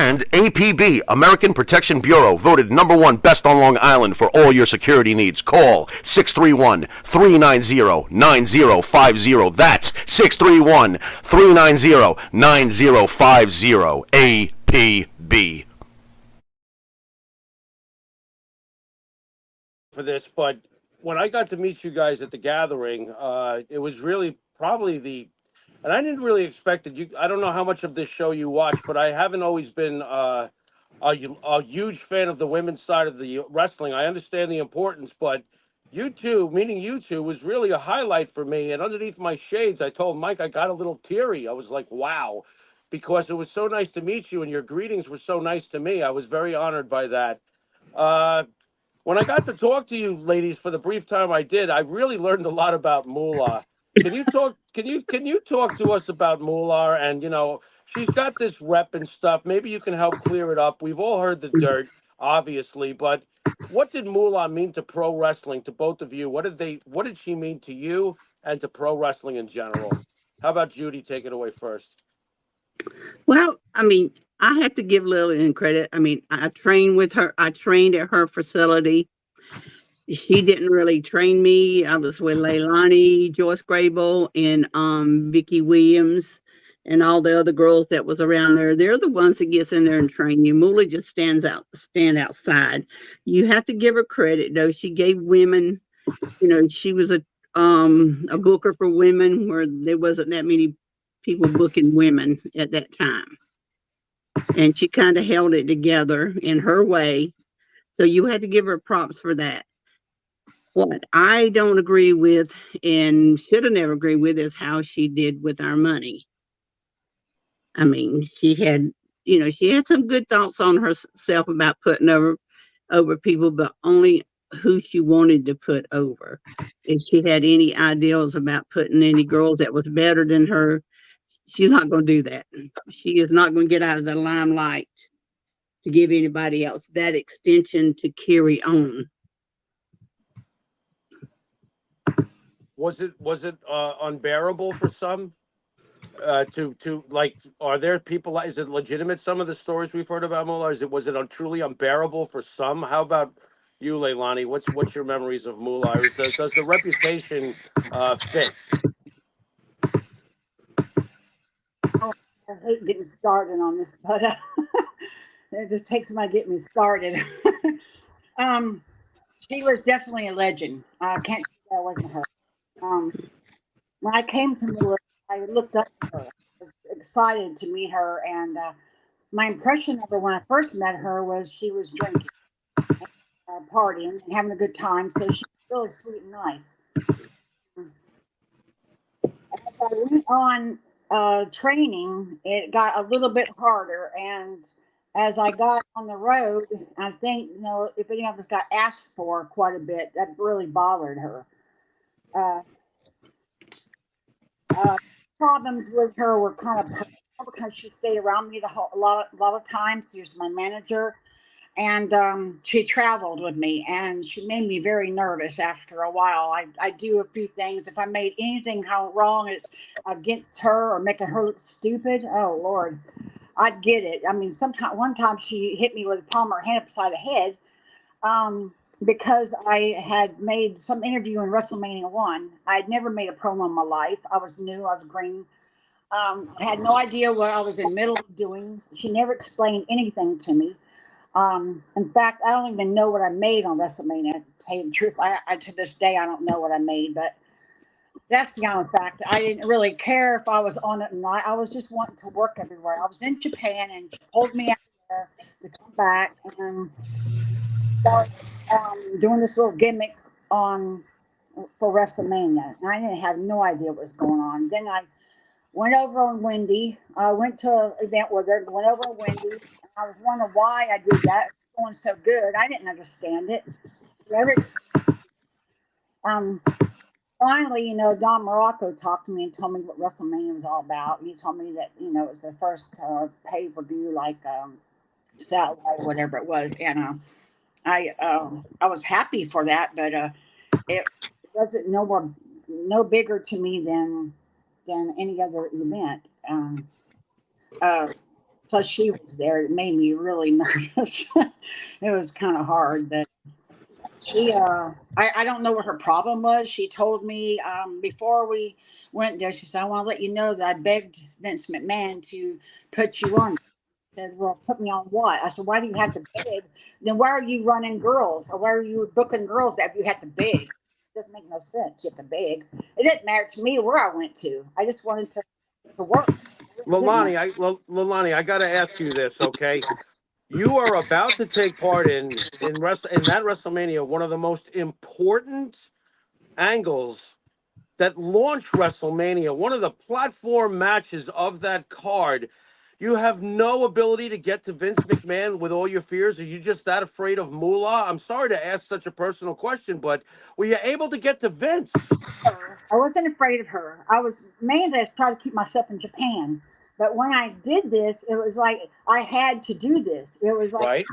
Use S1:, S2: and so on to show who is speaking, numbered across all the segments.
S1: And APB, American Protection Bureau, voted #1 best on Long Island for all your security needs. Call 631-390-9050. That's 631-390-9050. APB.
S2: For this, but when I got to meet you guys at the gathering, it was really probably and I didn't really expect it. I don't know how much of this show you watch, but I haven't always been a huge fan of the women's side of the wrestling. I understand the importance, but you two, meeting you two, was really a highlight for me. And underneath my shades, I told Mike I got a little teary. I was like, wow, because it was so nice to meet you, and your greetings were so nice to me. I was very honored by that. When I got to talk to you ladies for the brief time I did, I really learned a lot about Moolah. Can you talk? Can you talk to us about Moolah? And she's got this rep and stuff. Maybe you can help clear it up. We've all heard the dirt, obviously, but what did Moolah mean to pro wrestling to both of you? What did she mean to you and to pro wrestling in general? How about Judy? Take it away first.
S3: Well, I mean, I have to give Lillian credit. I mean, I trained with her. I trained at her facility. She didn't really train me. I was with Leilani, Joyce Grable, and Vicky Williams, and all the other girls that was around there. They're the ones that gets in there and train you. Moolah just stand outside. You have to give her credit, though. She gave women, she was a booker for women where there wasn't that many people booking women at that time. And she kind of held it together in her way. So you had to give her props for that. What I don't agree with and should have never agreed with is how she did with our money. I mean, she had some good thoughts on herself about putting over people, but only who she wanted to put over. If she had any ideals about putting any girls that was better than her, she's not going to do that. She is not going to get out of the limelight to give anybody else that extension to carry on.
S2: Was it unbearable for some? To like, are there people? Is it legitimate? Some of the stories we've heard about Moolah, was it truly unbearable for some? How about you, Leilani? What's your memories of Moolah? Does the reputation fit?
S4: Oh, I hate getting started on this, but it just takes somebody to get me started. She was definitely a legend. I can't take that away from her. When I came to Moolah, I looked up to her. I was excited to meet her, and my impression of her when I first met her was she was drinking, partying, and having a good time. So she was really sweet and nice. As I went on training, it got a little bit harder, and as I got on the road, I think if any of us got asked for quite a bit, that really bothered her. Problems with her were kind of personal because she stayed around me a lot of times. She was my manager, and she traveled with me, and she made me very nervous after a while. I do a few things. If I made anything wrong, it's against her or making her look stupid. Oh Lord, I'd get it. I mean, one time she hit me with the palm of her hand upside the head. Because I had made some interview in WrestleMania 1. I had never made a promo in my life. I was new. I was green. I had no idea what I was in the middle of doing. She never explained anything to me. In fact, I don't even know what I made on WrestleMania. To tell you the truth, I to this day, I don't know what I made. But that's beyond fact. I didn't really care if I was on it or not. I was just wanting to work everywhere. I was in Japan, and she pulled me out there to come back and start doing this little gimmick for WrestleMania. And I didn't have no idea what was going on. Then I went over on Wendy. I went to an event with her, went over on Wendy. And I was wondering why I did that. It was going so good. I didn't understand it. Finally, Don Morocco talked to me and told me what WrestleMania was all about. He told me that, it was the first pay-per-view, like Saturday, whatever it was. And I was happy for that, but it wasn't no bigger to me than any other event. plus she was there. It made me really nervous. It was kind of hard, but she, I don't know what her problem was. She told me before we went there, she said, I want to let you know that I begged Vince McMahon to put you on. I said, well, put me on what? I said, why do you have to beg? Then why are you running girls? Or why are you booking girls if you have to beg? It doesn't make no sense. You have to beg. It didn't matter to me where I went to. I just wanted to work.
S2: Lilani, I got to ask you this, okay? You are about to take part in that WrestleMania, one of the most important angles that launched WrestleMania, one of the platform matches of that card. You have no ability to get to Vince McMahon with all your fears. Are you just that afraid of Moolah? I'm sorry to ask such a personal question, but were you able to get to Vince?
S4: I wasn't afraid of her. I was mainly trying to keep myself in Japan. But when I did this, it was like I had to do this. It was like
S2: Right?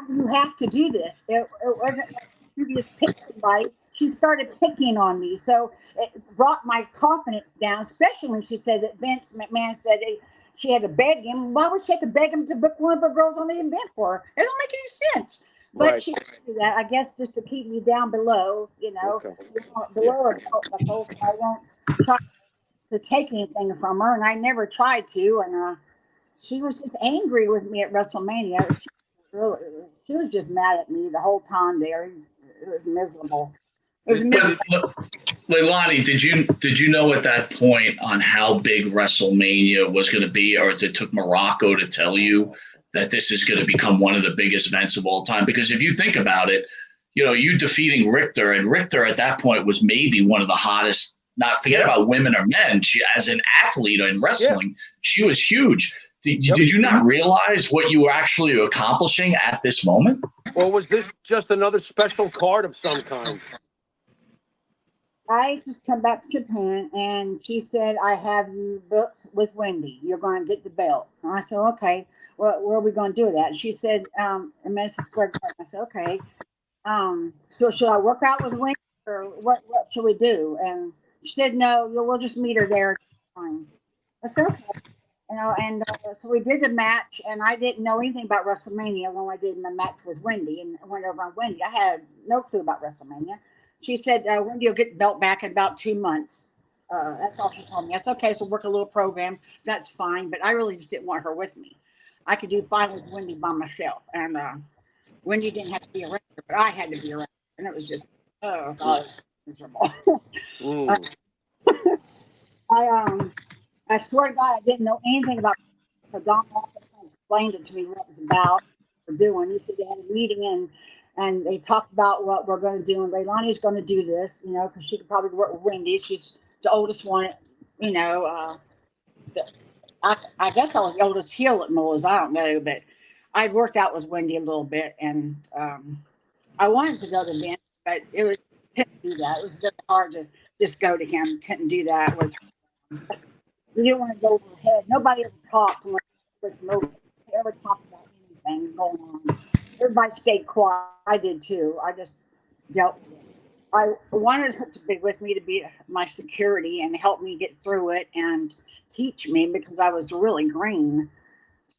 S4: you have to do this. It wasn't like you just pick somebody. She started picking on me, so it brought my confidence down. Especially when she said that Vince McMahon said she had to beg him. Why would she have to beg him to book one of the girls on the event for her? It don't make any sense. But
S2: Right.
S4: she did that, I guess, just to keep me down below,
S2: Okay.
S4: below her belt buckle, so I won't try to take anything from her. And I never tried to. And she was just angry with me at WrestleMania. She was just mad at me the whole time there. It was miserable. It was miserable.
S5: Leilani, did you know at that point on how big WrestleMania was going to be, or it took Morocco to tell you that this is going to become one of the biggest events of all time? Because if you think about it, you defeating Richter, and Richter at that point was maybe one of the hottest. Not forget about women or men. She, as an athlete in wrestling, she was huge. Did you not realize what you were actually accomplishing at this moment?
S2: Or was this just another special card of some kind?
S4: I just come back to Japan, and she said, I have you booked with Wendy. You're going to get the belt. And I said, okay, well, where are we going to do it at? And she said, in Madison Square Garden. I said, okay. So should I work out with Wendy, or what should we do? And she said, no, we'll just meet her there. Fine. I said, okay. And so we did a match, and I didn't know anything about WrestleMania when I did my match with Wendy, and I went over on Wendy. I had no clue about WrestleMania. She said, Wendy will get the belt back in about 2 months. That's all she told me. I said, okay, so work a little program. That's fine, but I really just didn't want her with me. I could do fine with Wendy by myself, and Wendy didn't have to be around her, but I had to be around her, and it was just, oh, God, it was miserable. I swear to God, I didn't know anything about it. So Don explained it to me what it was about, what we're doing. He said they had a meeting and they talked about what we're going to do. And Leilani's going to do this, because she could probably work with Wendy. She's the oldest one, I guess I was the oldest heel at Moollah's. I don't know, but I'd worked out with Wendy a little bit, and I wanted to go to Vince, but couldn't do that. It was just hard to just go to him. Couldn't do that with. We didn't want to go over her head. Nobody ever talked with nobody ever talked about anything going on. Everybody stayed quiet. I did too. I just dealt with it. I wanted her to be with me, to be my security and help me get through it and teach me, because I was really green.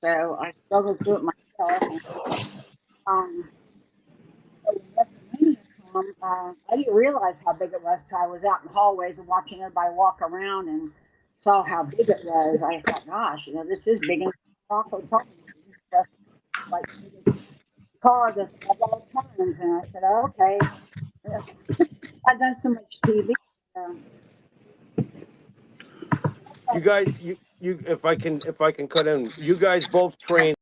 S4: So I struggled through it myself. And, so when WrestleMania come, I didn't realize how big it was till I was out in the hallways and watching everybody walk around and saw how big it was. I thought, gosh, this is big. And Rocco told me this is just like the biggest card of all times. And I said, oh, okay. I've done so much TV.
S2: You guys, if I can cut in, you guys both trained